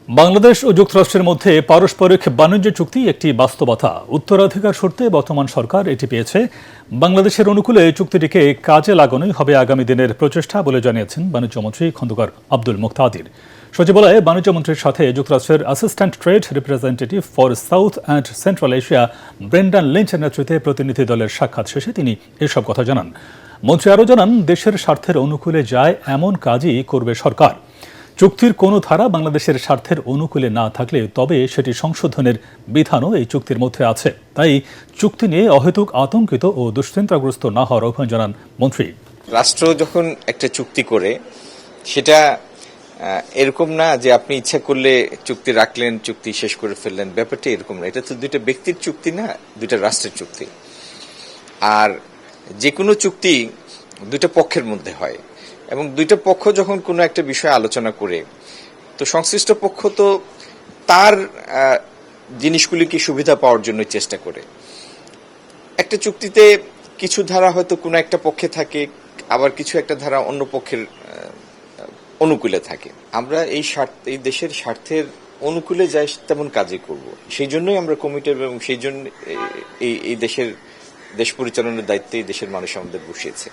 বাংলাদেশ ও যুক্তরাষ্ট্রের মধ্যে পারস্পরিক বাণিজ্য চুক্তি একটি বাস্তবতা। উত্তরাধিকার সূত্রে বর্তমান সরকার এটি পেয়েছে। বাংলাদেশের অনুকূলে চুক্তিটিকে কাজে লাগানোই হবে আগামী দিনের প্রচেষ্টা বলে জানিয়েছেন বাণিজ্যমন্ত্রী খন্দকার আব্দুল মুক্তাদির। সচিবালয়ে বাণিজ্যমন্ত্রীর সাথে যুক্তরাষ্ট্রের assistant trade representative for South and Central Asia Brendan লিঞ্চের নেতৃত্বে প্রতিনিধি দলের সাক্ষাৎ শেষে তিনি এসব কথা জানান। মন্ত্রী আরও জানান, দেশের স্বার্থের অনুকূলে যায় এমন কাজই করবে সরকার। চুক্তির কোনো ধারা বাংলাদেশের স্বার্থের অনুকূলে না থাকলে তবে সেটি সংশোধনের বিধানও এই চুক্তির মধ্যে আছে। তাই চুক্তি নিয়ে অহেতুক আতঙ্কিত ও দুশ্চিন্তাগ্রস্ত না হওয়ার আহ্বান জানান মন্ত্রী। রাষ্ট্র যখন একটা চুক্তি করে সেটা এরকম না যে আপনি ইচ্ছা করলে চুক্তি রাখলেন, চুক্তি শেষ করে ফেললেন। ব্যাপারটা এরকম না। এটা তো দুইটা ব্যক্তির চুক্তি না, দুইটা রাষ্ট্রের চুক্তি। আর যে কোনো চুক্তি দুইটা পক্ষের মধ্যে হয় এবং দুইটা পক্ষ যখন কোনো একটা বিষয় আলোচনা করে, তো সংশ্লিষ্ট পক্ষ তো তার জিনিসগুলিকে সুবিধা পাওয়ার জন্য চেষ্টা করে। একটা চুক্তিতে কিছু ধারা হয়তো কোনো একটা পক্ষে থাকে, আবার কিছু একটা ধারা অন্য পক্ষের অনুকূলে থাকে। আমরা এই দেশের স্বার্থের অনুকূলে যাই তেমন কাজই করব। সেই জন্যই আমরা কমিটেড এবং সেই জন্য এই দেশ পরিচালনার দায়িত্বে এই দেশের মানুষ আমাদের বসিয়েছে।